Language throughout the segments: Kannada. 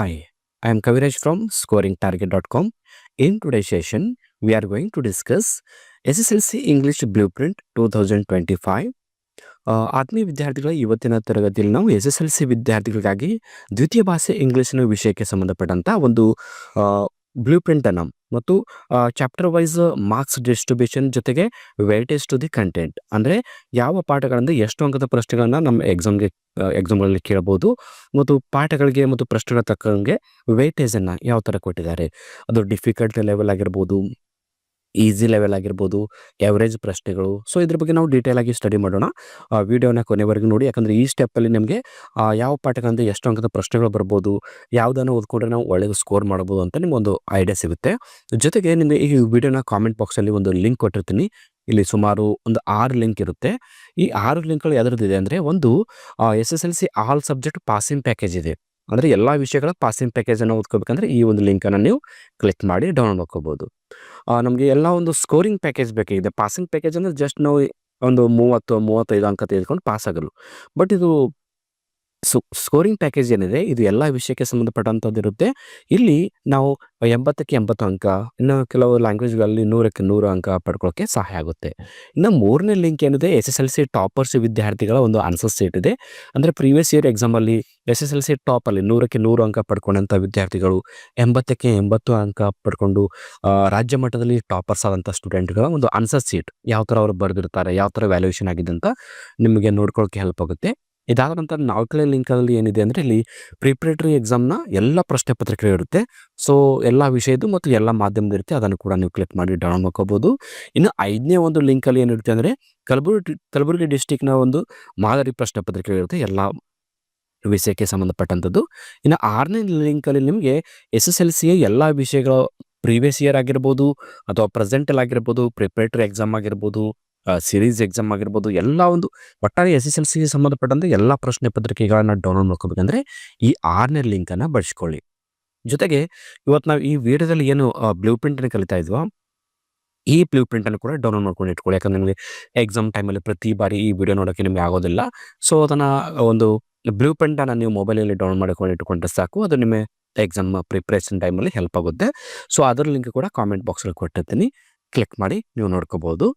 Hi, I am Kaviraj from scoringtarget.com. In today's session, we are going to discuss SSLC English Blueprint 2025. ಆತ್ಮೀಯ ವಿದ್ಯಾರ್ಥಿಗಳ ಇವತ್ತಿನ ತರಗತಿಯಲ್ಲಿ ನಾವು SSLC ವಿದ್ಯಾರ್ಥಿಗಳಿಗಾಗಿ ದ್ವಿತೀಯ ಭಾಷೆ ಇಂಗ್ಲಿಷ್ನ ವಿಷಯಕ್ಕೆ ಸಂಬಂಧಪಟ್ಟಂತ ಒಂದು ಬ್ಲೂ ಪ್ರಿಂಟ್ ಅನ್ನು ಮತ್ತು ಚಾಪ್ಟರ್ ವೈಸ್ ಮಾರ್ಕ್ಸ್ ಡಿಸ್ಟ್ರಿಬ್ಯೂಷನ್ ಜೊತೆಗೆ ವೇಟೇಜ್ ಟು ದಿ ಕಂಟೆಂಟ್ ಅಂದರೆ ಯಾವ ಪಾಠಗಳಿಂದ ಎಷ್ಟು ಅಂಕದ ಪ್ರಶ್ನೆಗಳನ್ನ ನಮ್ಮ ಎಕ್ಸಾಮ್ಗಳಲ್ಲಿ ಕೇಳಬಹುದು ಮತ್ತು ಪಾಠಗಳಿಗೆ ಮತ್ತು ಪ್ರಶ್ನೆಗಳ ತಕ್ಕಂಗೆ ವೇಟೇಜ್ ಅನ್ನ ಯಾವ ತರ ಕೊಟ್ಟಿದ್ದಾರೆ, ಅದು ಡಿಫಿಕಲ್ಟ್ ಲೆವೆಲ್ ಆಗಿರ್ಬೋದು, ಈಸಿ ಲೆವೆಲ್ ಆಗಿರ್ಬೋದು, ಎವರೇಜ್ ಪ್ರಶ್ನೆಗಳು. ಸೊ ಇದ್ರ ಬಗ್ಗೆ ನಾವು ಡೀಟೇಲ್ ಆಗಿ ಸ್ಟಡಿ ಮಾಡೋಣ. ವಿಡಿಯೋನ ಕೊನೆವರೆಗೂ ನೋಡಿ, ಯಾಕಂದ್ರೆ ಈ ಸ್ಟೆಪ್ಪಲ್ಲಿ ನಿಮಗೆ ಯಾವ ಪಾಠಗಳಿಂದ ಎಷ್ಟು ಅಂಕದ ಪ್ರಶ್ನೆಗಳು ಬರ್ಬೋದು, ಯಾವುದನ್ನು ಓದ್ಕೊಂಡ್ರೆ ನಾವು ಒಳ್ಳೆ ಸ್ಕೋರ್ ಮಾಡ್ಬೋದು ಅಂತ ನಿಮ್ಗೊಂದು ಐಡಿಯಾ ಸಿಗುತ್ತೆ. ಜೊತೆಗೆ ನಿಮಗೆ ಈ ವಿಡಿಯೋನ ಕಾಮೆಂಟ್ ಬಾಕ್ಸಲ್ಲಿ ಒಂದು ಲಿಂಕ್ ಕೊಟ್ಟಿರ್ತೀನಿ. ಇಲ್ಲಿ ಸುಮಾರು ಒಂದು 6 ಲಿಂಕ್ ಇರುತ್ತೆ. ಈ 6 ಲಿಂಕ್ಗಳು ಯಾವ್ದ್ರದ್ದಿದೆ ಅಂದರೆ, ಒಂದು SSLC all subject passing package ಇದೆ. ಅಂದರೆ ಎಲ್ಲ ವಿಷಯಗಳ ಪಾಸಿಂಗ್ ಪ್ಯಾಕೇಜನ್ನು ಓದ್ಕೋಬೇಕಂದ್ರೆ ಈ ಒಂದು ಲಿಂಕನ್ನು ನೀವು ಕ್ಲಿಕ್ ಮಾಡಿ ಡೌನ್ಲೋಡ್ ಮಾಡ್ಕೋಬೋದು. ನಮಗೆ ಎಲ್ಲ ಒಂದು ಸ್ಕೋರಿಂಗ್ ಪ್ಯಾಕೇಜ್ ಬೇಕಾಗಿದೆ. ಪಾಸಿಂಗ್ ಪ್ಯಾಕೇಜ್ ಅಂದರೆ ಜಸ್ಟ್ ನಾವು ಒಂದು 30-35 ಅಂಕ ತೆಗೆದುಕೊಂಡು ಪಾಸ್ ಆಗಲು. ಬಟ್ ಇದು ಸ್ಕೋರಿಂಗ್ ಪ್ಯಾಕೇಜ್ ಏನಿದೆ ಇದು ಎಲ್ಲ ವಿಷಯಕ್ಕೆ ಸಂಬಂಧಪಟ್ಟಂಥದ್ದು ಇರುತ್ತೆ. ಇಲ್ಲಿ ನಾವು 80ಕ್ಕೆ 80 ಅಂಕ, ಇನ್ನು ಕೆಲವು ಲ್ಯಾಂಗ್ವೇಜ್ಗಳಲ್ಲಿ 100ಕ್ಕೆ 100 ಅಂಕ ಪಡ್ಕೊಳ್ಳೋಕ್ಕೆ ಸಹಾಯ ಆಗುತ್ತೆ. ಇನ್ನು 3ನೇ ಲಿಂಕ್ ಏನಿದೆ, SSLC ಟಾಪರ್ಸ್ ವಿದ್ಯಾರ್ಥಿಗಳ ಒಂದು ಆನ್ಸರ್ ಶೀಟ್ ಇದೆ. ಅಂದರೆ ಪ್ರೀವಿಯಸ್ ಇಯರ್ ಎಕ್ಸಾಮಲ್ಲಿ SSLC ಟಾಪಲ್ಲಿ 100ಕ್ಕೆ 100 ಅಂಕ ಪಡ್ಕೊಂಡಂಥ ವಿದ್ಯಾರ್ಥಿಗಳು, 80ಕ್ಕೆ 80 ಅಂಕ ಪಡ್ಕೊಂಡು ರಾಜ್ಯ ಮಟ್ಟದಲ್ಲಿ ಟಾಪರ್ಸ್ ಆದಂಥ ಸ್ಟೂಡೆಂಟ್ಗಳ ಒಂದು ಆನ್ಸರ್ ಶೀಟ್ ಯಾವ ಥರ ಅವರು ಬರೆದಿರ್ತಾರೆ, ಯಾವ ಥರ ವ್ಯಾಲ್ಯೂಯೇಷನ್ ಆಗಿದೆ ಅಂತ ನಿಮಗೆ ನೋಡ್ಕೊಳ್ಳೋಕೆ ಹೆಲ್ಪ್ ಆಗುತ್ತೆ. ಇದಾದ ನಂತರ 4ನೇ ಲಿಂಕಲ್ಲಿ ಏನಿದೆ ಅಂದರೆ, ಇಲ್ಲಿ ಪ್ರಿಪ್ರೇಟರಿ ಎಕ್ಸಾಮ್ನ ಎಲ್ಲ ಪ್ರಶ್ನೆ ಪತ್ರಿಕೆಗಳು ಇರುತ್ತೆ. ಸೊ ಎಲ್ಲ ವಿಷಯದ್ದು ಮತ್ತು ಎಲ್ಲ ಮಾಧ್ಯಮದ ಇರುತ್ತೆ, ಅದನ್ನು ಕೂಡ ನೀವು ಕ್ಲಿಕ್ ಮಾಡಿ ಡೌನ್ಲೋಡ್ ಮಾಡ್ಕೋಬೋದು. ಇನ್ನು 5ನೇ ಒಂದು ಲಿಂಕಲ್ಲಿ ಏನಿರುತ್ತೆ ಅಂದರೆ, ಕಲಬುರಗಿ ಡಿಸ್ಟಿಕ್ನ ಒಂದು ಮಾದರಿ ಪ್ರಶ್ನೆ ಪತ್ರಿಕೆಗಳಿರುತ್ತೆ ಎಲ್ಲ ವಿಷಯಕ್ಕೆ ಸಂಬಂಧಪಟ್ಟಂಥದ್ದು. ಇನ್ನು 6ನೇ ಲಿಂಕಲ್ಲಿ ನಿಮಗೆ SSLCಯ ಎಲ್ಲ ವಿಷಯಗಳ ಪ್ರೀವಿಯಸ್ ಇಯರ್ ಆಗಿರ್ಬೋದು ಅಥವಾ ಪ್ರೆಸೆಂಟಲ್ಲಿ ಆಗಿರ್ಬೋದು, ಪ್ರಿಪ್ರೇಟರಿ ಎಕ್ಸಾಮ್ ಆಗಿರ್ಬೋದು, ಸಿರೀಸ್ ಎಕ್ಸಾಮ್ ಆಗಿರ್ಬೋದು, ಎಲ್ಲ ಒಂದು ಒಟ್ಟಾರೆ SSLCಗೆ ಸಂಬಂಧಪಟ್ಟಂತೆ ಎಲ್ಲ ಪ್ರಶ್ನೆ ಪತ್ರಿಕೆಗಳನ್ನ ಡೌನ್ಲೋಡ್ ಮಾಡ್ಕೋಬೇಕಂದ್ರೆ ಈ 6ನೇ ಲಿಂಕನ್ನು ಬಳಸ್ಕೊಳ್ಳಿ. ಜೊತೆಗೆ ಇವತ್ತು ನಾವು ಈ ವಿಡಿಯೋದಲ್ಲಿ ಏನು ಬ್ಲೂ ಪ್ರಿಂಟನ್ನು ಕಲಿತಾ ಇದ್ವೋ, ಈ ಬ್ಲೂ ಪ್ರಿಂಟನ್ನು ಕೂಡ ಡೌನ್ಲೋಡ್ ಮಾಡ್ಕೊಂಡು ಇಟ್ಕೊಳ್ಳಿ. ಯಾಕಂದ್ರೆ ನಿಮಗೆ ಎಕ್ಸಾಮ್ ಟೈಮಲ್ಲಿ ಪ್ರತಿ ಬಾರಿ ಈ ವಿಡಿಯೋ ನೋಡೋಕ್ಕೆ ನಿಮಗೆ ಆಗೋದಿಲ್ಲ. ಸೊ ಅದನ್ನು ಒಂದು ಬ್ಲೂ ಪ್ರಿಂಟನ್ನು ನೀವು ಮೊಬೈಲಲ್ಲಿ ಡೌನ್ಲೋಡ್ ಮಾಡ್ಕೊಂಡು ಇಟ್ಕೊಂಡ್ರೆ ಸಾಕು, ಅದು ನಿಮ್ಮ ಎಕ್ಸಾಮ್ ಪ್ರಿಪ್ರೇಷನ್ ಟೈಮಲ್ಲಿ ಹೆಲ್ಪ್ ಆಗುತ್ತೆ. ಸೊ ಅದರ ಲಿಂಕ್ ಕೂಡ ಕಾಮೆಂಟ್ ಬಾಕ್ಸಲ್ಲಿ ಕೊಟ್ಟಿರ್ತೀನಿ, ಕ್ಲಿಕ್ ಮಾಡಿ ನೀವು ನೋಡ್ಕೋಬಹುದು.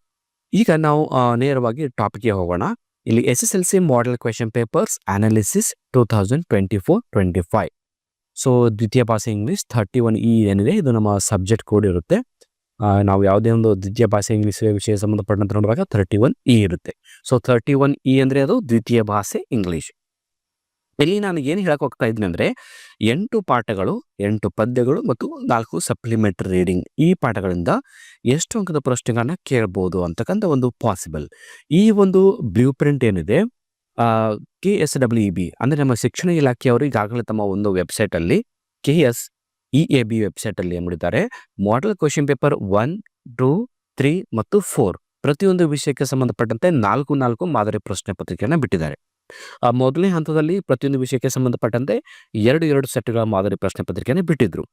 ಈಗ ನಾವು ನೇರವಾಗಿ ಟಾಪಿಕ್ಗೆ ಹೋಗೋಣ. ಇಲ್ಲಿ SSLC model question papers analysis 2024-25. So ದ್ವಿತೀಯ ಭಾಷೆ ಇಂಗ್ಲೀಷ್ 31E ಏನಿದೆ ಇದು ನಮ್ಮ ಸಬ್ಜೆಕ್ಟ್ ಕೋಡ್ ಇರುತ್ತೆ. ನಾವು ಯಾವುದೇ ಒಂದು ದ್ವಿತೀಯ ಭಾಷೆ ಇಂಗ್ಲೀಷ್ ವಿಷಯ ಸಂಬಂಧಪಟ್ಟಂತೆ ನೋಡುವಾಗ 31E ಇರುತ್ತೆ. ಸೊ 31E ಅಂದರೆ ಅದು ದ್ವಿತೀಯ ಭಾಷೆ ಇಂಗ್ಲೀಷ್. ಇಲ್ಲಿ ನಾನು ಏನು ಹೇಳಕ್ ಹೋಗ್ತಾ ಇದ್ದೀನಿ ಅಂದರೆ, 8 ಪಾಠಗಳು, 8 ಪದ್ಯಗಳು ಮತ್ತು 4 ಸಪ್ಲಿಮೆಂಟರಿ ರೀಡಿಂಗ್, ಈ ಪಾಠಗಳಿಂದ ಎಷ್ಟು ಅಂಕದ ಪ್ರಶ್ನೆಗಳನ್ನ ಕೇಳ್ಬೋದು ಅಂತಕ್ಕಂಥ ಒಂದು ಪಾಸಿಬಲ್. ಈ ಒಂದು ಬ್ಲೂ ಪ್ರಿಂಟ್ ಏನಿದೆ, KSEEB ಅಂದರೆ ನಮ್ಮ ಶಿಕ್ಷಣ ಇಲಾಖೆಯವರು ಈಗಾಗಲೇ ತಮ್ಮ ಒಂದು ವೆಬ್ಸೈಟಲ್ಲಿ KSEAB ವೆಬ್ಸೈಟಲ್ಲಿ ಏನು ಮಾಡಿದ್ದಾರೆ, ಮಾಡೆಲ್ ಕ್ವೆಶನ್ ಪೇಪರ್ 1, 2, 3 ಮತ್ತು 4 ಪ್ರತಿಯೊಂದು ವಿಷಯಕ್ಕೆ ಸಂಬಂಧಪಟ್ಟಂತೆ 4 ಮಾದರಿ ಪ್ರಶ್ನೆ ಪತ್ರಿಕೆಯನ್ನು ಬಿಟ್ಟಿದ್ದಾರೆ. ಮೊದಲನೇ ಹಂತದಲ್ಲಿ ಪ್ರತಿಯೊಂದು ವಿಷಯಕ್ಕೆ ಸಂಬಂಧಪಟ್ಟಂತೆ 2 ಸೆಟ್ಗಳ ಮಾದರಿ ಪ್ರಶ್ನೆ ಪತ್ರಿಕೆಯನ್ನು ಬಿಟ್ಟಿದ್ರು.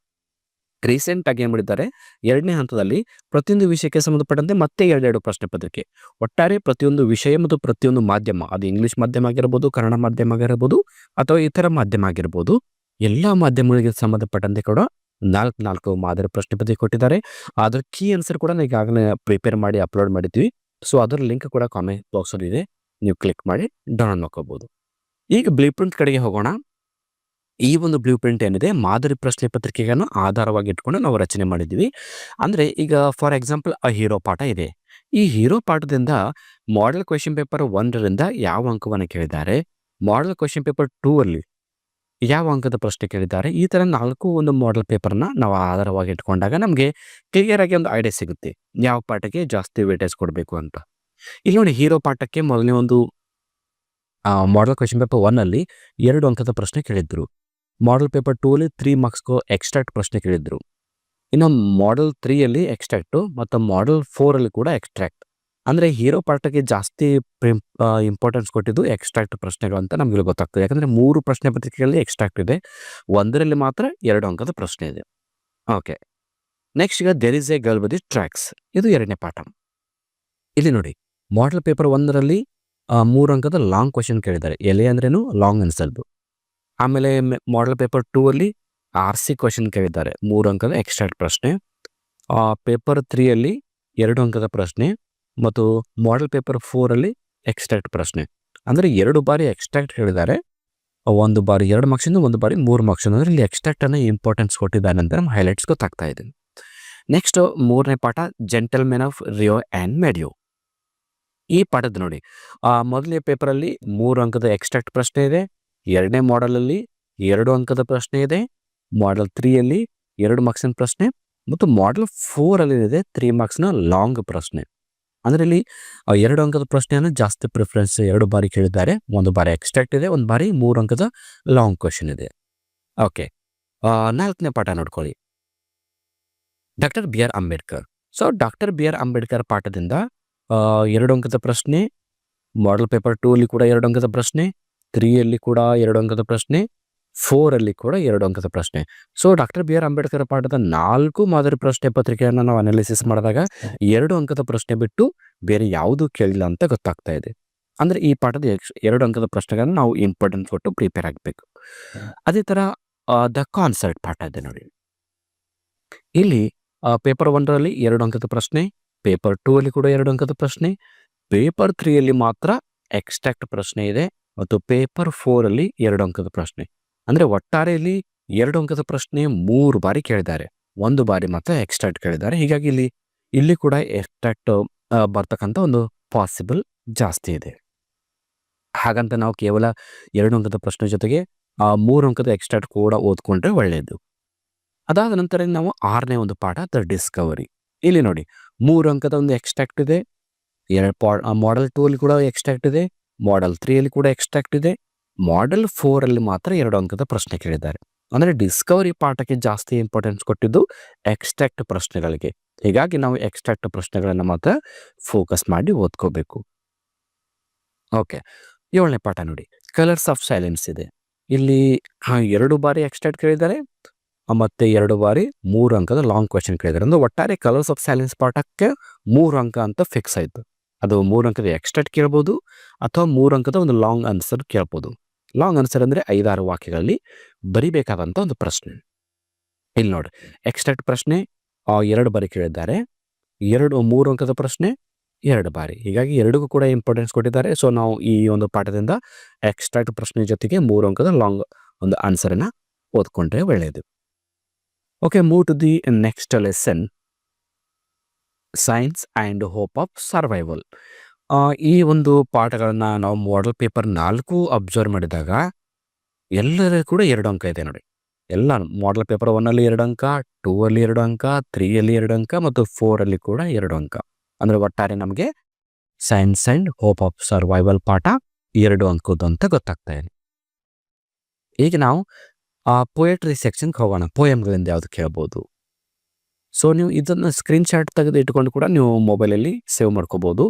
ರೀಸೆಂಟ್ ಆಗಿ ಏನು ಮಾಡಿದ್ದಾರೆ, 2ನೇ ಹಂತದಲ್ಲಿ ಪ್ರತಿಯೊಂದು ವಿಷಯಕ್ಕೆ ಸಂಬಂಧಪಟ್ಟಂತೆ ಮತ್ತೆ 2 ಪ್ರಶ್ನೆ ಪತ್ರಿಕೆ, ಒಟ್ಟಾರೆ ಪ್ರತಿಯೊಂದು ವಿಷಯ ಮತ್ತು ಪ್ರತಿಯೊಂದು ಮಾಧ್ಯಮ, ಅದು ಇಂಗ್ಲಿಷ್ ಮಾಧ್ಯಮ ಆಗಿರ್ಬೋದು, ಕನ್ನಡ ಮಾಧ್ಯಮ ಆಗಿರ್ಬೋದು ಅಥವಾ ಇತರ ಮಾಧ್ಯಮ ಆಗಿರ್ಬೋದು, ಎಲ್ಲ ಮಾಧ್ಯಮಗಳಿಗೆ ಸಂಬಂಧಪಟ್ಟಂತೆ ಕೂಡ 4 ಮಾದರಿ ಪ್ರಶ್ನೆ ಪತ್ರಿಕೆ ಕೊಟ್ಟಿದ್ದಾರೆ. ಅದರ ಕೀ ಆನ್ಸರ್ ಕೂಡ ನಾವು ಈಗಾಗಲೇ ಪ್ರಿಪೇರ್ ಮಾಡಿ ಅಪ್ಲೋಡ್ ಮಾಡಿದ್ವಿ. ಸೊ ಅದರ ಲಿಂಕ್ ಕೂಡ ಕಾಮೆಂಟ್ ಬಾಕ್ಸಲ್ಲಿ ಇದೆ, ನೀವು ಕ್ಲಿಕ್ ಮಾಡಿ ಡೌನ್ಲೋಡ್ ಮಾಡ್ಕೋಬಹುದು. ಈಗ ಬ್ಲೂ ಪ್ರಿಂಟ್ ಕಡೆಗೆ ಹೋಗೋಣ. ಈ ಒಂದು ಬ್ಲೂ ಪ್ರಿಂಟ್ ಏನಿದೆ, ಮಾದರಿ ಪ್ರಶ್ನೆ ಪತ್ರಿಕೆಗಳನ್ನು ಆಧಾರವಾಗಿ ಇಟ್ಕೊಂಡು ನಾವು ರಚನೆ ಮಾಡಿದ್ವಿ. ಅಂದರೆ ಈಗ ಫಾರ್ ಎಕ್ಸಾಂಪಲ್ ಹೀರೋ ಪಾಠ ಇದೆ. ಈ ಹೀರೋ ಪಾಠದಿಂದ ಮಾಡೆಲ್ ಕ್ವೆಶನ್ ಪೇಪರ್ 1ರಿಂದ ಯಾವ ಅಂಕವನ್ನು ಕೇಳಿದ್ದಾರೆ, ಮಾಡೆಲ್ ಕ್ವೆಶನ್ ಪೇಪರ್ 2ಅಲ್ಲಿ ಯಾವ ಅಂಕದ ಪ್ರಶ್ನೆ ಕೇಳಿದ್ದಾರೆ, ಈ ಥರ 4 ಒಂದು ಮಾಡೆಲ್ ಪೇಪರ್ನ ನಾವು ಆಧಾರವಾಗಿ ಇಟ್ಕೊಂಡಾಗ ನಮಗೆ ಕ್ಲಿಯರ್ ಆಗಿ ಒಂದು ಐಡಿಯಾ ಸಿಗುತ್ತೆ ಯಾವ ಪಾಠಕ್ಕೆ ಜಾಸ್ತಿ ವೇಟೇಜ್ ಕೊಡಬೇಕು ಅಂತ. ಇಲ್ಲಿ ನೋಡಿ, ಹೀರೋ ಪಾಠಕ್ಕೆ ಮೊದಲನೇ ಒಂದು ಮಾಡೆಲ್ ಕ್ವೆಶನ್ ಪೇಪರ್ 1ಅಲ್ಲಿ 2 ಅಂಕದ ಪ್ರಶ್ನೆ ಕೇಳಿದ್ರು. ಮಾಡೆಲ್ ಪೇಪರ್ 2ಅಲ್ಲಿ 3 ಮಾರ್ಕ್ಸ್ಗೂ ಎಕ್ಸ್ಟ್ರಾಕ್ಟ್ ಪ್ರಶ್ನೆ ಕೇಳಿದ್ರು. ಇನ್ನು ಮಾಡೆಲ್ 3ಅಲ್ಲಿ ಎಕ್ಸ್ಟ್ರಾಕ್ಟು ಮತ್ತು ಮಾಡೆಲ್ 4ಅಲ್ಲಿ ಕೂಡ ಎಕ್ಸ್ಟ್ರಾಕ್ಟ್. ಅಂದರೆ ಹೀರೋ ಪಾಠಕ್ಕೆ ಜಾಸ್ತಿ ಇಂಪಾರ್ಟೆನ್ಸ್ ಕೊಟ್ಟಿದ್ದು ಎಕ್ಸ್ಟ್ರಾಕ್ಟ್ ಪ್ರಶ್ನೆಗಳು ಅಂತ ನಮಗೆ ಗೊತ್ತಾಗ್ತದೆ. ಯಾಕಂದರೆ 3 ಪ್ರಶ್ನೆ ಪತ್ರಿಕೆಗಳಲ್ಲಿ ಎಕ್ಸ್ಟ್ರಾಕ್ಟ್ ಇದೆ, ಒಂದರಲ್ಲಿ ಮಾತ್ರ 2 ಅಂಕದ ಪ್ರಶ್ನೆ ಇದೆ. ಓಕೆ, ನೆಕ್ಸ್ಟ್ ಈಗ there is a girl with tracks, ಇದು 2ನೇ ಪಾಠ. ಇಲ್ಲಿ ನೋಡಿ, ಮಾಡೆಲ್ ಪೇಪರ್ 1ರಲ್ಲಿ 3 ಅಂಕದ ಲಾಂಗ್ ಕ್ವೆಶನ್ ಕೇಳಿದ್ದಾರೆ. ಎಲೆ ಅಂದ್ರೇನು, ಲಾಂಗ್ ಆನ್ಸರ್ದು. ಆಮೇಲೆ ಮಾಡೆಲ್ ಪೇಪರ್ 2ಅಲ್ಲಿ RC ಕ್ವೆಶ್ಚನ್ ಕೇಳಿದ್ದಾರೆ. 3 ಅಂಕದ ಎಕ್ಸ್ಟ್ರಾಕ್ಟ್ ಪ್ರಶ್ನೆ. ಪೇಪರ್ 3ಯಲ್ಲಿ 2 ಅಂಕದ ಪ್ರಶ್ನೆ ಮತ್ತು ಮಾಡೆಲ್ ಪೇಪರ್ 4ರಲ್ಲಿ ಎಕ್ಸ್ಟ್ರಾಕ್ಟ್ ಪ್ರಶ್ನೆ. ಅಂದರೆ 2 ಬಾರಿ ಎಕ್ಸ್ಟ್ರಾಕ್ಟ್ ಹೇಳಿದ್ದಾರೆ. ಒಂದು ಬಾರಿ 2 ಮಾರ್ಕ್ಸಿಂದ, ಒಂದು ಬಾರಿ 3 ಮಾರ್ಕ್ಸಿಂದ. ಅಂದರೆ ಇಲ್ಲಿ ಎಕ್ಸ್ಟ್ರಾಕ್ಟ್ ಅನ್ನ ಇಂಪಾರ್ಟೆನ್ಸ್ ಕೊಟ್ಟಿದ್ದಾನೆ ಅಂತ ನಮ್ಮ ಹೈಲೈಟ್ಸ್ ಗೊತ್ತಾಗ್ತಾ ಇದೆ. ನೆಕ್ಸ್ಟ್ 3ನೇ ಪಾಠ ಜೆಂಟಲ್ಮೆನ್ ಆಫ್ ರಿಯೋ ಆ್ಯಂಡ್ ಮೆಡಿಯೋ. ಈ ಪಾಠದ ನೋಡಿ, ಮೊದಲನೇ ಪೇಪರಲ್ಲಿ 3 ಅಂಕದ ಎಕ್ಸ್ಟ್ರಾಕ್ಟ್ ಪ್ರಶ್ನೆ ಇದೆ. 2ನೇ ಮಾಡೆಲಲ್ಲಿ 2 ಅಂಕದ ಪ್ರಶ್ನೆ ಇದೆ. ಮಾಡೆಲ್ 3ಯಲ್ಲಿ 2 ಮಾರ್ಕ್ಸಿನ ಪ್ರಶ್ನೆ ಮತ್ತು ಮಾಡೆಲ್ 4ಅಲ್ಲಿ ಇದೆ 3 ಮಾರ್ಕ್ಸ್ನ ಲಾಂಗ್ ಪ್ರಶ್ನೆ. ಅಂದರೆ ಇಲ್ಲಿ 2 ಅಂಕದ ಪ್ರಶ್ನೆಯನ್ನು ಜಾಸ್ತಿ ಪ್ರಿಫರೆನ್ಸ್ 2 ಬಾರಿ ಕೇಳಿದ್ದಾರೆ. ಒಂದು ಬಾರಿ ಎಕ್ಸ್ಟ್ರಾಕ್ಟ್ ಇದೆ, ಒಂದು ಬಾರಿ 3 ಅಂಕದ ಲಾಂಗ್ ಕ್ವೆಶ್ಚನ್ ಇದೆ. ಓಕೆ, 4ನೇ ಪಾಠ ನೋಡ್ಕೊಳ್ಳಿ, doctor B R Ambedkar. So doctor B R Ambedkar ಪಾಠದಿಂದ 2 ಅಂಕದ ಪ್ರಶ್ನೆ, ಮಾಡೆಲ್ ಪೇಪರ್ 2ಅಲ್ಲಿ ಕೂಡ 2 ಅಂಕದ ಪ್ರಶ್ನೆ, 3ಯಲ್ಲಿ ಕೂಡ 2 ಅಂಕದ ಪ್ರಶ್ನೆ, 4ಅಲ್ಲಿ ಕೂಡ 2 ಅಂಕದ ಪ್ರಶ್ನೆ. So doctor B R Ambedkar ಪಾಠದ 4 ಮಾದರಿ ಪ್ರಶ್ನೆ ಪತ್ರಿಕೆಯನ್ನು ನಾವು ಅನಾಲಿಸಿಸ್ ಮಾಡಿದಾಗ 2 ಅಂಕದ ಪ್ರಶ್ನೆ ಬಿಟ್ಟು ಬೇರೆ ಯಾವುದೂ ಕೇಳಿಲ್ಲ ಅಂತ ಗೊತ್ತಾಗ್ತಾ ಇದೆ. ಅಂದರೆ ಈ ಪಾಠದ 2 ಅಂಕದ ಪ್ರಶ್ನೆಗಳನ್ನು ನಾವು ಇಂಪಾರ್ಟೆನ್ಸ್ ಕೊಟ್ಟು ಪ್ರಿಪೇರ್ ಆಗಬೇಕು. ಅದೇ ಥರ ದ ಕಾನ್ಸೆಪ್ಟ್ ಪಾಠ ಇದೆ ನೋಡಿ. ಇಲ್ಲಿ ಪೇಪರ್ 1ರಲ್ಲಿ 2 ಅಂಕದ ಪ್ರಶ್ನೆ, ಪೇಪರ್ 2ಅಲ್ಲಿ ಕೂಡ 2 ಅಂಕದ ಪ್ರಶ್ನೆ, ಪೇಪರ್ 3ಯಲ್ಲಿ ಮಾತ್ರ ಎಕ್ಸ್ಟ್ರಾಕ್ಟ್ ಪ್ರಶ್ನೆ ಇದೆ ಮತ್ತು ಪೇಪರ್ 4ಅಲ್ಲಿ 2 ಅಂಕದ ಪ್ರಶ್ನೆ. ಅಂದರೆ ಒಟ್ಟಾರೆಯಲ್ಲಿ 2 ಅಂಕದ ಪ್ರಶ್ನೆ 3 ಬಾರಿ ಕೇಳಿದ್ದಾರೆ, 1 ಬಾರಿ ಮಾತ್ರ ಎಕ್ಸ್ಟ್ರಾಕ್ಟ್ ಕೇಳಿದ್ದಾರೆ. ಹೀಗಾಗಿ ಇಲ್ಲಿ ಕೂಡ ಎಕ್ಸ್ಟ್ರಾಕ್ಟ್ ಬರ್ತಕ್ಕಂಥ ಒಂದು ಪಾಸಿಬಲ್ ಜಾಸ್ತಿ ಇದೆ. ಹಾಗಂತ ನಾವು ಕೇವಲ 2 ಅಂಕದ ಪ್ರಶ್ನೆ ಜೊತೆಗೆ 3 ಅಂಕದ ಎಕ್ಸ್ಟ್ರಾಕ್ಟ್ ಕೂಡ ಓದ್ಕೊಂಡ್ರೆ ಒಳ್ಳೆಯದು. ಅದಾದ ನಂತರ ನಾವು 6ನೇ ಒಂದು ಪಾಠ ದ ಡಿಸ್ಕವರಿ. ಇಲ್ಲಿ ನೋಡಿ, 3 ಅಂಕದ ಒಂದು ಎಕ್ಸ್ಟ್ರಾಕ್ಟ್ ಇದೆ. ಮಾಡೆಲ್ 2ಅಲ್ಲಿ ಕೂಡ ಎಕ್ಸ್ಟ್ರಾಕ್ಟ್ ಇದೆ, ಮಾಡೆಲ್ 3ಅಲ್ಲಿ ಕೂಡ ಎಕ್ಸ್ಟ್ರಾಕ್ಟ್ ಇದೆ, ಮಾಡೆಲ್ 4ಅಲ್ಲಿ ಮಾತ್ರ 2 ಅಂಕದ ಪ್ರಶ್ನೆ ಕೇಳಿದ್ದಾರೆ. ಅಂದರೆ ಡಿಸ್ಕವರಿ ಪಾಠಕ್ಕೆ ಜಾಸ್ತಿ ಇಂಪಾರ್ಟೆನ್ಸ್ ಕೊಟ್ಟಿದ್ದು ಎಕ್ಸ್ಟ್ರಾಕ್ಟ್ ಪ್ರಶ್ನೆಗಳಿಗೆ. ಹೀಗಾಗಿ ನಾವು ಎಕ್ಸ್ಟ್ರಾಕ್ಟ್ ಪ್ರಶ್ನೆಗಳನ್ನು ಮಾತ್ರ ಫೋಕಸ್ ಮಾಡಿ ಓದ್ಕೋಬೇಕು. ಓಕೆ, 7ನೇ ಪಾಠ ನೋಡಿ, ಕಲರ್ಸ್ ಆಫ್ ಸೈಲೆನ್ಸ್ ಇದೆ. ಇಲ್ಲಿ 2 ಬಾರಿ ಎಕ್ಸ್ಟ್ರಾಕ್ಟ್ ಕೇಳಿದ್ದಾರೆ ಮತ್ತೆ 2 ಬಾರಿ 3 ಅಂಕದ ಲಾಂಗ್ ಕ್ವೆಶ್ಚನ್ ಕೇಳಿದ್ದಾರೆ. ಅಂದ್ರೆ ಒಟ್ಟಾರೆ ಕಲರ್ಸ್ ಆಫ್ ಸೈಲೆನ್ಸ್ ಪಾಠಕ್ಕೆ 3 ಅಂಕ ಅಂತ ಫಿಕ್ಸ್ ಆಯಿತು. ಅದು 3 ಅಂಕದ ಎಕ್ಸ್ಟ್ರಾಕ್ಟ್ ಕೇಳ್ಬೋದು ಅಥವಾ 3 ಅಂಕದ ಒಂದು ಲಾಂಗ್ ಆನ್ಸರ್ ಕೇಳ್ಬೋದು. ಲಾಂಗ್ ಆನ್ಸರ್ ಅಂದರೆ 5-6 ವಾಕ್ಯಗಳಲ್ಲಿ ಬರಿಬೇಕಾದಂಥ ಒಂದು ಪ್ರಶ್ನೆ. ಇಲ್ಲಿ ನೋಡಿ, ಎಕ್ಸ್ಟ್ರಾಕ್ಟ್ ಪ್ರಶ್ನೆ 2 ಬಾರಿ ಕೇಳಿದ್ದಾರೆ, 3 ಅಂಕದ ಪ್ರಶ್ನೆ 2 ಬಾರಿ. ಹೀಗಾಗಿ 2ಗೂ ಕೂಡ ಇಂಪಾರ್ಟೆನ್ಸ್ ಕೊಟ್ಟಿದ್ದಾರೆ. ಸೊ ನಾವು ಈ ಒಂದು ಪಾಠದಿಂದ ಎಕ್ಸ್ಟ್ರಾಕ್ಟ್ ಪ್ರಶ್ನೆ ಜೊತೆಗೆ 3 ಅಂಕದ ಲಾಂಗ್ ಒಂದು ಆನ್ಸರನ್ನು ಓದ್ಕೊಂಡ್ರೆ ಒಳ್ಳೆಯದು. Okay, move to the next lesson, science and hope of survival. ಈ ಒಂದು ಪಾಠಗಳನ್ನು ನಾವು ಮಾಡೆಲ್ ಪೇಪರ್ 4 ಅಬ್ಸರ್ವ್ ಮಾಡಿದಾಗ ಎಲ್ಲರಿಗೂ ಕೂಡ 2 ಅಂಕ ಇದೆ ನೋಡಿ. ಎಲ್ಲ ಮಾಡೆಲ್ ಪೇಪರ್ 1ಅಲ್ಲಿ 2 ಅಂಕ, 2ಅಲ್ಲಿ 2 ಅಂಕ, 3ಅಲ್ಲಿ 2 ಅಂಕ ಮತ್ತು 4ಅಲ್ಲಿ ಕೂಡ 2 ಅಂಕ. ಅಂದರೆ ಒಟ್ಟಾರೆ ನಮಗೆ science and hope of survival ಪಾಠ 2 ಅಂಕದ್ದು ಅಂತ ಗೊತ್ತಾಗ್ತಾ ಇದೆ. ಈಗ ನಾವು ಪೊಯೆಟ್ರಿ ಸೆಕ್ಷನ್ಗೆ ಹೋಗೋಣ. ಪೋಯಮ್ಗಳಿಂದ ಯಾವುದು ಕೇಳ್ಬೋದು. ಸೊ ನೀವು ಇದನ್ನು ಸ್ಕ್ರೀನ್ಶಾಟ್ ತೆಗೆದು ಇಟ್ಕೊಂಡು ಕೂಡ ನೀವು ಮೊಬೈಲಲ್ಲಿ ಸೇವ್ ಮಾಡ್ಕೋಬೋದು.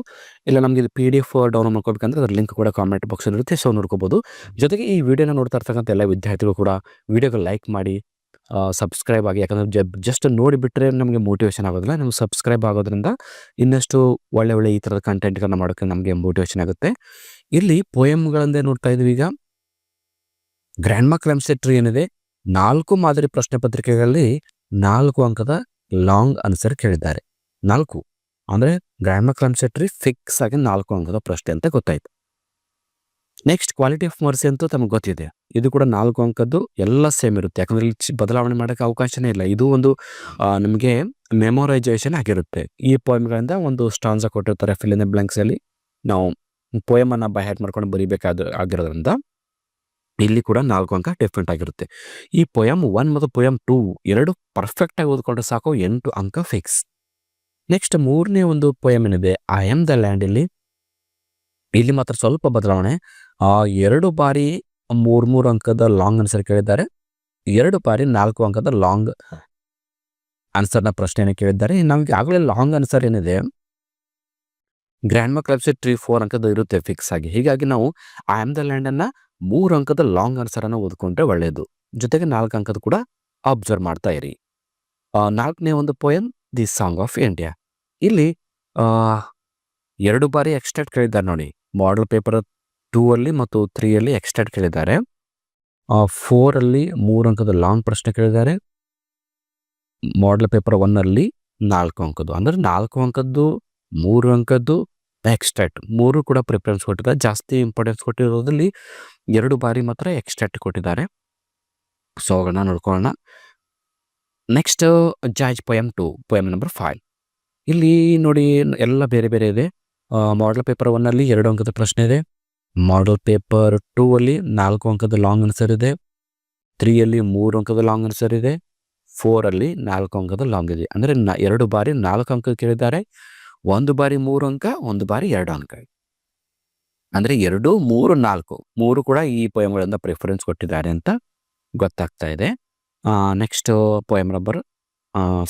ಇಲ್ಲ ನಮಗೆ ಇದು PDF ಡೌನ್ಲೋಡ್ ಮಾಡ್ಕೋಬೇಕಂದ್ರೆ ಅದ್ರ ಲಿಂಕ್ ಕೂಡ ಕಾಮೆಂಟ್ ಬಾಕ್ಸಲ್ಲಿ ಇರುತ್ತೆ, ಸೊ ನೋಡ್ಕೋಬೋದು. ಜೊತೆಗೆ ಈ ವಿಡಿಯೋನ ನೋಡ್ತಾ ಇರ್ತಕ್ಕಂಥ ಎಲ್ಲ ವಿದ್ಯಾರ್ಥಿಗಳು ಕೂಡ ವಿಡಿಯೋಗೆ ಲೈಕ್ ಮಾಡಿ, ಸಬ್ಸ್ಕ್ರೈಬ್ ಆಗಿ. ಯಾಕಂದರೆ ಜಸ್ಟ್ ನೋಡಿಬಿಟ್ರೆ ನಮಗೆ ಮೋಟಿವೇಶನ್ ಆಗೋದಿಲ್ಲ. ನೀವು ಸಬ್ಸ್ಕ್ರೈಬ್ ಆಗೋದ್ರಿಂದ ಇನ್ನಷ್ಟು ಒಳ್ಳೆ ಈ ಥರದ ಕಂಟೆಂಟ್ಗಳನ್ನ ಮಾಡೋಕ್ಕೆ ನಮಗೆ ಮೋಟಿವೇಶನ್ ಆಗುತ್ತೆ. ಇಲ್ಲಿ ಪೋಯಮ್ಗಳಿಂದ ನೋಡ್ತಾ ಇದ್ದೀವಿ. ಈಗ ಗ್ರ್ಯಾಂಡ್ಮಾ ಕ್ಲೆಮ್ಸೆಟ್ರಿ ಏನಿದೆ, 4 ಮಾದರಿ ಪ್ರಶ್ನೆ ಪತ್ರಿಕೆಗಳಲ್ಲಿ 4 ಅಂಕದ ಲಾಂಗ್ ಆನ್ಸರ್ ಕೇಳಿದ್ದಾರೆ. 4 ಅಂದರೆ ಗ್ರ್ಯಾಂಡ್ಮಾ ಕ್ಲೆಮ್ಸೆಟ್ರಿ ಫಿಕ್ಸ್ ಆಗಿ 4 ಅಂಕದ ಪ್ರಶ್ನೆ ಅಂತ ಗೊತ್ತಾಯ್ತು. ನೆಕ್ಸ್ಟ್ ಕ್ವಾಲಿಟಿ ಆಫ್ ಮರ್ಸಿ ಅಂತೂ ತಮಗೆ ಗೊತ್ತಿದೆ. ಇದು ಕೂಡ 4 ಅಂಕದ್ದು, ಎಲ್ಲ ಸೇಮ್ ಇರುತ್ತೆ. ಯಾಕಂದರೆ ಇಲ್ಲಿ ಬದಲಾವಣೆ ಮಾಡೋಕ್ಕೆ ಅವಕಾಶನೇ ಇಲ್ಲ. ಇದು ಒಂದು ನಮಗೆ ಮೆಮೊರೈಸೇಷನ್ ಆಗಿರುತ್ತೆ. ಈ ಪೋಯಮ್ಗಳಿಂದ ಒಂದು ಸ್ಟಾನ್ಸ ಕೊಟ್ಟಿರ್ತಾರೆ ಫಿಲ್ ಇನ್ ದ ಬ್ಲಾಂಕ್ಸಲ್ಲಿ. ನಾವು ಪೋಯಮನ್ನು ಬೈ ಹ್ಯಾಟ್ ಮಾಡ್ಕೊಂಡು ಆಗಿರೋದ್ರಿಂದ ಇಲ್ಲಿ ಕೂಡ 4 ಅಂಕ ಡಿಫ್ರೆಂಟ್ ಆಗಿರುತ್ತೆ. ಈ ಪೋಯಮ್ 1 ಮತ್ತು ಪೋಯಮ್ 2 2 ಪರ್ಫೆಕ್ಟಾಗಿ ಓದ್ಕೊಂಡ್ರೆ ಸಾಕು, 8 ಅಂಕ ಫಿಕ್ಸ್. ನೆಕ್ಸ್ಟ್ 3ನೇ ಒಂದು ಪೋಯಮ್ ಏನಿದೆ, ಐ ಆಮ್ ದ ಲ್ಯಾಂಡ್. ಇಲ್ಲಿ ಮಾತ್ರ ಸ್ವಲ್ಪ ಬದಲಾವಣೆ. 2 ಬಾರಿ 3 ಅಂಕದ ಲಾಂಗ್ ಆನ್ಸರ್ ಕೇಳಿದ್ದಾರೆ, 2 ಬಾರಿ 4 ಅಂಕದ ಲಾಂಗ್ ಆನ್ಸರ್ನ ಪ್ರಶ್ನೆಯನ್ನು ಕೇಳಿದ್ದಾರೆ. ನಮಗೆ ಆಗಲೇ ಲಾಂಗ್ ಆನ್ಸರ್ ಏನಿದೆ ಗ್ರ್ಯಾಂಡ್ಮಾ ಕ್ಲೆಮ್ಸೆಟ್ರಿ 4 ಅಂಕದ ಇರುತ್ತೆ ಫಿಕ್ಸ್ ಆಗಿ. ಹೀಗಾಗಿ ನಾವು ಐ ಆಮ್ ದ ಲ್ಯಾಂಡನ್ನು 3 ಅಂಕದ ಲಾಂಗ್ ಆನ್ಸರನ್ನು ಓದ್ಕೊಂಡ್ರೆ ಒಳ್ಳೆಯದು. ಜೊತೆಗೆ 4 ಅಂಕದ ಕೂಡ ಅಬ್ಸರ್ವ್ ಮಾಡ್ತಾ ಇರಿ. 4ನೇ ಒಂದು poem the song of India. ಇಲ್ಲಿ 2 ಬಾರಿ ಎಕ್ಸ್ಟ್ರಾಕ್ಟ್ ಕೇಳಿದ್ದಾರೆ ನೋಡಿ. ಮಾಡೆಲ್ ಪೇಪರ್ 2ಅಲ್ಲಿ ಮತ್ತು 3ಅಲ್ಲಿ ಎಕ್ಸ್ಟ್ರಾಕ್ಟ್ ಕೇಳಿದ್ದಾರೆ. 4 ಅಲ್ಲಿ 3 ಅಂಕದ ಲಾಂಗ್ ಪ್ರಶ್ನೆ ಕೇಳಿದ್ದಾರೆ. ಮಾಡೆಲ್ ಪೇಪರ್ 1 ಅಲ್ಲಿ 4 ಅಂಕದ್ದು. ಅಂದ್ರೆ 4 ಅಂಕದ್ದು, 3 ಅಂಕದ್ದು, ಎಕ್ಸ್ಟ್ರಾಕ್ಟ್ 3 ಕೂಡ ಪ್ರಿಫರೆನ್ಸ್ ಕೊಟ್ಟಿದ್ದಾರೆ. ಜಾಸ್ತಿ ಇಂಪಾರ್ಟೆನ್ಸ್ ಕೊಟ್ಟಿರೋದ್ರಲ್ಲಿ 2 ಬಾರಿ ಮಾತ್ರ ಎಕ್ಸ್ಟ್ರಾಕ್ಟ್ ಕೊಟ್ಟಿದ್ದಾರೆ. ಸೊ ಅವುಗಳನ್ನ ನೋಡ್ಕೊಳ್ಳೋಣ. Next George poem 2, poem number 5. ಇಲ್ಲಿ ನೋಡಿ ಎಲ್ಲ ಬೇರೆ ಬೇರೆ ಇದೆ. ಮಾಡೆಲ್ ಪೇಪರ್ 1 ಅಲ್ಲಿ 2 ಅಂಕದ ಪ್ರಶ್ನೆ ಇದೆ. ಮಾಡೆಲ್ ಪೇಪರ್ 2 ಅಲ್ಲಿ 4 ಅಂಕದ ಲಾಂಗ್ ಆನ್ಸರ್ ಇದೆ. 3 ಅಲ್ಲಿ 3 ಅಂಕದ ಲಾಂಗ್ ಆನ್ಸರ್ ಇದೆ. 4 ಅಲ್ಲಿ 4 ಅಂಕದ ಲಾಂಗ್ ಇದೆ. ಅಂದರೆ 2 ಬಾರಿ 4 ಅಂಕ ಕೇಳಿದ್ದಾರೆ. 1 ಬಾರಿ 3 ಅಂಕ, 1 ಬಾರಿ 2 ಅಂಕ. ಅಂದರೆ 2, 3, 4 3 ಕೂಡ ಈ ಪೊಯಮ್ಗಳಿಂದ ಪ್ರಿಫರೆನ್ಸ್ ಕೊಟ್ಟಿದ್ದಾರೆ ಅಂತ ಗೊತ್ತಾಗ್ತಾ ಇದೆ. ನೆಕ್ಸ್ಟ್ ಪೊಯಮ್ ನಂಬರ್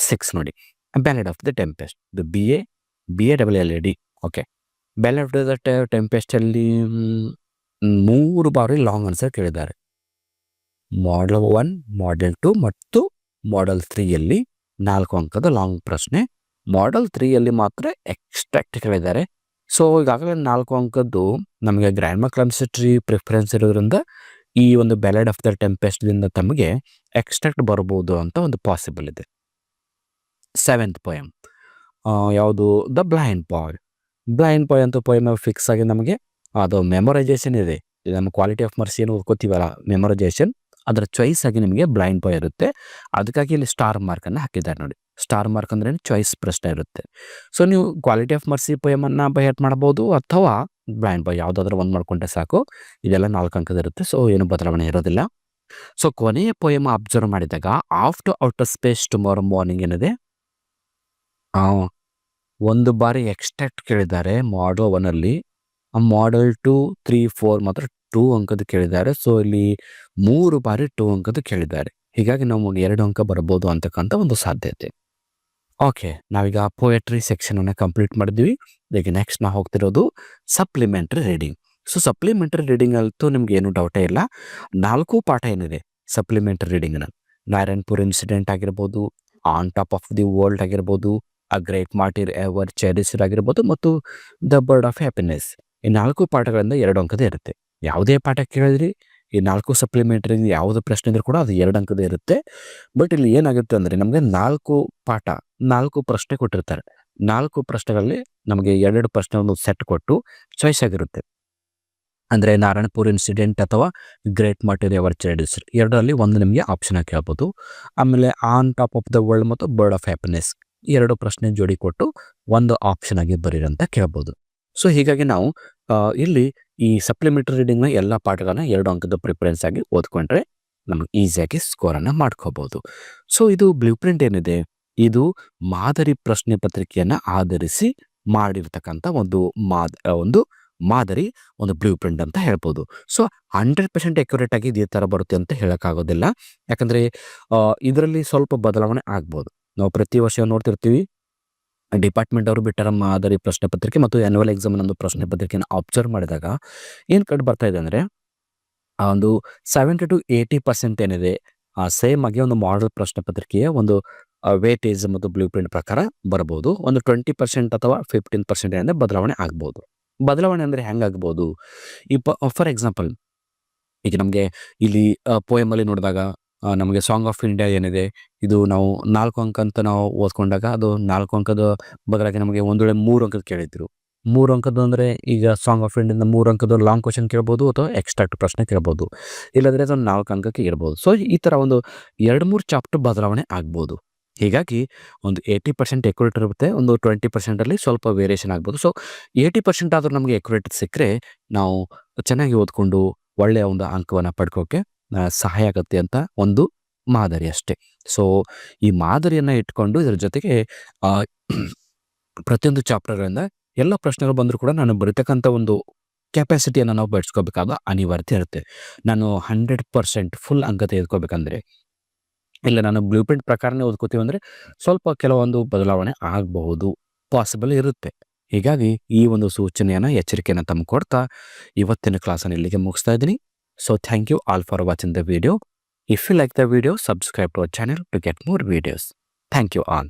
6 ನೋಡಿ, ಬ್ಯಾಲೆಡ್ ಆಫ್ ದ ಟೆಂಪೆಸ್ಟ್. ಇದು BALLAD. Okay, ballad of the tempest ಅಲ್ಲಿ 3 ಬಾರಿ ಲಾಂಗ್ ಆನ್ಸರ್ ಕೇಳಿದ್ದಾರೆ. ಮಾಡೆಲ್ 1, ಮಾಡೆಲ್ 2 ಮತ್ತು ಮಾಡೆಲ್ 3 ಅಲ್ಲಿ 4 ಅಂಕದ ಲಾಂಗ್ ಪ್ರಶ್ನೆ. ಮಾಡೆಲ್ 3 ಅಲ್ಲಿ ಮಾತ್ರ ಎಕ್ಸ್ಟ್ರಾಕ್ಟ್ ಕೇಳಿದ್ದಾರೆ. ಸೊ ಈಗಾಗಲೇ 4 ಅಂಕದ್ದು ನಮಗೆ ಗ್ರಾಮರ್ ಕಾನ್ಸೆಪ್ಟ್ರಿ ಪ್ರಿಫರೆನ್ಸ್ ಇರೋದ್ರಿಂದ ಈ ಒಂದು ಬ್ಯಾಲೆಡ್ ಆಫ್ ದ ಟೆಂಪೆಸ್ಟ್ದಿಂದ ತಮಗೆ ಎಕ್ಸ್ಟ್ರಾಕ್ಟ್ ಬರ್ಬೋದು ಅಂತ ಒಂದು ಪಾಸಿಬಲ್ ಇದೆ. 7th ಪೊಯಮ್ ಯಾವುದು, the blind boy. Blind boy ಅಂತ ಪೊಯಮ್ ಫಿಕ್ಸ್ ಆಗಿ ನಮಗೆ ಅದು ಮೆಮೊರೈಸೇಷನ್ ಇದೆ. ನಮ್ಮ ಕ್ವಾಲಿಟಿ ಆಫ್ ಮರ್ಸಿ ಏನು ಓದ್ಕೋತೀವಲ್ಲ, ಮೆಮೊರೈಸೇಷನ್, ಅದರ ಚಾಯ್ಸ್ ಆಗಿ ನಿಮಗೆ ಬ್ಲೈಂಡ್ ಬಾಯ್ ಇರುತ್ತೆ. ಅದಕ್ಕಾಗಿ ಇಲ್ಲಿ ಸ್ಟಾರ್ ಮಾರ್ಕನ್ನು ಹಾಕಿದ್ದಾರೆ ನೋಡಿ. ಸ್ಟಾರ್ ಮಾರ್ಕ್ ಅಂದ್ರೆ ಚಾಯ್ಸ್ ಪ್ರಶ್ನೆ ಇರುತ್ತೆ. ಸೊ ನೀವು ಕ್ವಾಲಿಟಿ ಆಫ್ ಮರ್ಸಿ ಪೊಯಮನ್ನು ಬೈ ಹಾರ್ಟ್ ಮಾಡ್ಬೋದು ಅಥವಾ ಬ್ಲೈಂಡ್ ಬಾಯ್ ಯಾವುದಾದ್ರೂ ಒಂದು ಮಾಡ್ಕೊಂಡ್ರೆ ಸಾಕು. ಇದೆಲ್ಲ 4 ಅಂಕದ ಇರುತ್ತೆ. ಸೊ ಏನು ಬದಲಾವಣೆ ಇರೋದಿಲ್ಲ. ಸೊ ಕೊನೆಯ ಪೊಯಮ್ ಅಬ್ಸರ್ವ್ ಮಾಡಿದಾಗ after outer space tomorrow morning ಏನಿದೆ, 1 ಬಾರಿ ಎಕ್ಸ್ಟ್ರಾಕ್ಟ್ ಕೇಳಿದ್ದಾರೆ ಮಾಡೆಲ್ 1 ಅಲ್ಲಿ. ಮಾಡೆಲ್ 2, 3, 4 ಮಾತ್ರ 2 ಅಂಕದ ಕೇಳಿದ್ದಾರೆ. ಸೊ ಇಲ್ಲಿ 3 ಬಾರಿ 2 ಅಂಕದ ಕೇಳಿದ್ದಾರೆ. ಹೀಗಾಗಿ ನಾವು 2 ಅಂಕ ಬರ್ಬೋದು ಅಂತಕ್ಕಂಥ ಒಂದು ಸಾಧ್ಯತೆ. ಓಕೆ, ನಾವೀಗ ಪೋಯಟ್ರಿ ಸೆಕ್ಷನ್ ಅನ್ನು ಕಂಪ್ಲೀಟ್ ಮಾಡಿದ್ವಿ. ಈಗ ನೆಕ್ಸ್ಟ್ ನಾವು ಹೋಗ್ತಿರೋದು supplementary reading. So supplementary reading ಅಂತೂ ನಿಮ್ಗೆ ಏನು ಡೌಟೇ ಇಲ್ಲ. 4 ಪಾಠ ಏನಿದೆ ಸಪ್ಲಿಮೆಂಟರಿ ರೀಡಿಂಗ್ನ, ನಾರಾಯಣಪುರ್ ಇನ್ಸಿಡೆಂಟ್ ಆಗಿರ್ಬೋದು, on top of the world ಆಗಿರ್ಬೋದು, ಅ ಗ್ರೇಟ್ ಮಾರ್ಟಿರ್ ಎವರ್ ಚೆರಿಸ್ಡ್ ಆಗಿರ್ಬೋದು, ಮತ್ತು ದ ಬರ್ಡ್ ಆಫ್ ಹ್ಯಾಪಿನೆಸ್. ಈ 4 ಪಾಠಗಳಿಂದ 2 ಅಂಕದ ಇರುತ್ತೆ. ಯಾವುದೇ ಪಾಠ ಕೇಳಿದ್ರಿ ಈ 4 ಸಪ್ಲಿಮೆಂಟರಿ ಯಾವುದು ಪ್ರಶ್ನೆ ಇದ್ರೂ ಕೂಡ ಅದು 2 ಅಂಕದ ಇರುತ್ತೆ. ಬಟ್ ಇಲ್ಲಿ ಏನಾಗುತ್ತೆ ಅಂದರೆ ನಮಗೆ 4 ಪಾಠ 4 ಪ್ರಶ್ನೆ ಕೊಟ್ಟಿರ್ತಾರೆ. 4 ಪ್ರಶ್ನೆಗಳಲ್ಲಿ ನಮಗೆ 2 ಪ್ರಶ್ನೆ ಒಂದು ಸೆಟ್ ಕೊಟ್ಟು ಚಾಯ್ಸ್ ಆಗಿರುತ್ತೆ. ಅಂದರೆ ನಾರಾಯಣಪುರ್ ಇನ್ಸಿಡೆಂಟ್ ಅಥವಾ ಗ್ರೇಟ್ ಮಾರ್ಟಿರ್ ಎವರ್ ಚೆರಿಸ್ಡ್ ಎರಡರಲ್ಲಿ ಒಂದು ನಿಮಗೆ ಆಪ್ಷನ್ ಆಗಿ ಕೇಳ್ಬೋದು. ಆಮೇಲೆ on top of the world ಮತ್ತು ಬರ್ಡ್ ಆಫ್ ಹ್ಯಾಪಿನೆಸ್ 2 ಪ್ರಶ್ನೆ ಜೋಡಿ ಕೊಟ್ಟು ಒಂದು ಆಪ್ಷನ್ ಆಗಿ ಬರೀರಿ ಅಂತ ಕೇಳ್ಬೋದು. ಸೊ ಹೀಗಾಗಿ ನಾವು ಇಲ್ಲಿ ಈ ಸಪ್ಲಿಮೆಂಟರಿ ರೀಡಿಂಗ್ನ ಎಲ್ಲ ಪಾಠಗಳನ್ನ 2 ಅಂಕದ ಪ್ರಿಫರೆನ್ಸ್ ಆಗಿ ಓದ್ಕೊಂಡ್ರೆ ನಮಗೆ ಈಸಿಯಾಗಿ ಸ್ಕೋರನ್ನು ಮಾಡ್ಕೋಬೋದು. ಸೊ ಇದು ಬ್ಲೂ ಪ್ರಿಂಟ್ ಏನಿದೆ, ಇದು ಮಾದರಿ ಪ್ರಶ್ನೆ ಪತ್ರಿಕೆಯನ್ನು ಆಧರಿಸಿ ಮಾಡಿರ್ತಕ್ಕಂಥ ಒಂದು ಮಾದರಿ, ಒಂದು ಬ್ಲೂ ಪ್ರಿಂಟ್ ಅಂತ ಹೇಳ್ಬೋದು. ಸೊ 100% ಅಕ್ಯುರೇಟ್ ಆಗಿ ಇದೇ ಥರ ಬರುತ್ತೆ ಅಂತ ಹೇಳೋಕ್ಕಾಗೋದಿಲ್ಲ. ಯಾಕಂದರೆ ಇದರಲ್ಲಿ ಸ್ವಲ್ಪ ಬದಲಾವಣೆ ಆಗ್ಬೋದು. ನಾವು ಪ್ರತಿ ವರ್ಷ ನೋಡ್ತಿರ್ತೀವಿ, ಡಿಪಾರ್ಟ್ಮೆಂಟ್ ಅವರು ಬಿಟ್ಟರ ಮಾದರಿ ಪ್ರಶ್ನೆ ಪತ್ರಿಕೆ ಮತ್ತು ಆ್ಯನ್ಯುವಲ್ ಎಕ್ಸಾಮ್ ಒಂದು ಪ್ರಶ್ನೆ ಪತ್ರಿಕೆಯನ್ನು ಅಬ್ಸರ್ವ್ ಮಾಡಿದಾಗ ಏನು ಕಂಡು ಬರ್ತಾ ಇದೆ ಅಂದರೆ ಒಂದು 70 to 80% ಏನಿದೆ ಸೇಮ್ ಆಗಿ ಒಂದು ಮಾಡೆಲ್ ಪ್ರಶ್ನೆ ಪತ್ರಿಕೆಯ ಒಂದು ವೇಟೇಜ್ ಮತ್ತು ಬ್ಲೂ ಪ್ರಿಂಟ್ ಪ್ರಕಾರ ಬರ್ಬೋದು. ಒಂದು 20% ಅಥವಾ 15% ಏನಿದೆ ಬದಲಾವಣೆ ಆಗ್ಬೋದು. ಬದಲಾವಣೆ ಅಂದರೆ ಹೆಂಗಾಗ್ಬೋದು, ಫಾರ್ ಎಕ್ಸಾಂಪಲ್ ಈಗ ನಮಗೆ ಇಲ್ಲಿ ಪೋಯಮಲ್ಲಿ ನೋಡಿದಾಗ ನಮಗೆ ಸಾಂಗ್ ಆಫ್ ಇಂಡಿಯಾ ಏನಿದೆ, ಇದು ನಾವು 4 ಅಂಕ ಅಂತ ನಾವು ಓದ್ಕೊಂಡಾಗ ಅದು 4 ಅಂಕದ ಬದಲಾಗಿ ನಮಗೆ ಒಂದು ವೇಳೆ 3 ಅಂಕದ ಕೇಳಿದ್ರು. 3 ಅಂಕದ್ದು ಅಂದರೆ ಈಗ ಸಾಂಗ್ ಆಫ್ ಇಂಡಿಯಾದ 3 ಅಂಕದ ಲಾಂಗ್ ಕ್ವಶನ್ ಕೇಳ್ಬೋದು ಅಥವಾ ಎಕ್ಸ್ಟ್ರಾಕ್ಟ್ ಪ್ರಶ್ನೆ ಕೇಳ್ಬೋದು. ಇಲ್ಲಾಂದರೆ ಅದೊಂದು 4 ಅಂಕಕ್ಕೆ ಇರ್ಬೋದು. ಸೊ ಈ ಥರ ಒಂದು 2-3 ಚಾಪ್ಟರ್ ಬದಲಾವಣೆ ಆಗ್ಬೋದು. ಹೀಗಾಗಿ ಒಂದು 80% ಎಕ್ಯುರೇಟ್ ಇರುತ್ತೆ, ಒಂದು 20%ಅಲ್ಲಿ ಸ್ವಲ್ಪ ವೇರಿಯೇಷನ್ ಆಗ್ಬೋದು. ಸೊ 80% ಆದರೂ ನಮಗೆ ಎಕ್ಯುರೇಟ್ ಸಿಕ್ಕರೆ ನಾವು ಚೆನ್ನಾಗಿ ಓದ್ಕೊಂಡು ಒಳ್ಳೆಯ ಒಂದು ಅಂಕವನ್ನು ಪಡ್ಕೋಕ್ಕೆ ಸಹಾಯ ಆಗುತ್ತೆ ಅಂತ ಒಂದು ಮಾದರಿ ಅಷ್ಟೇ. ಸೊ ಈ ಮಾದರಿಯನ್ನು ಇಟ್ಕೊಂಡು ಇದರ ಜೊತೆಗೆ ಪ್ರತಿಯೊಂದು ಚಾಪ್ಟರ್ಗಳಿಂದ ಎಲ್ಲ ಪ್ರಶ್ನೆಗಳು ಬಂದರೂ ಕೂಡ ನಾನು ಬರೀತಕ್ಕಂಥ ಒಂದು ಕೆಪಾಸಿಟಿಯನ್ನು ನಾವು ಬೆಳೆಸ್ಕೋಬೇಕಾದ ಅನಿವಾರ್ಯತೆ ಇರುತ್ತೆ. ನಾನು 100% ಫುಲ್ ಅಂಕ ತೆಗೆದುಕೋಬೇಕಂದ್ರೆ, ಇಲ್ಲ ನಾನು ಬ್ಲೂ ಪ್ರಿಂಟ್ ಪ್ರಕಾರನೇ ಓದ್ಕೋತೀವಿ ಅಂದರೆ ಸ್ವಲ್ಪ ಕೆಲವೊಂದು ಬದಲಾವಣೆ ಆಗಬಹುದು, ಪಾಸಿಬಲ್ ಇರುತ್ತೆ. ಹೀಗಾಗಿ ಈ ಒಂದು ಸೂಚನೆಯನ್ನು, ಎಚ್ಚರಿಕೆಯನ್ನು ತಮಗೆ ಕೊಡ್ತಾ ಇವತ್ತಿನ ಕ್ಲಾಸನ್ನು ಇಲ್ಲಿಗೆ ಮುಗಿಸ್ತಾ ಇದ್ದೀನಿ. So thank you all for watching the video. If you like the video, subscribe to our channel to get more videos. Thank you all.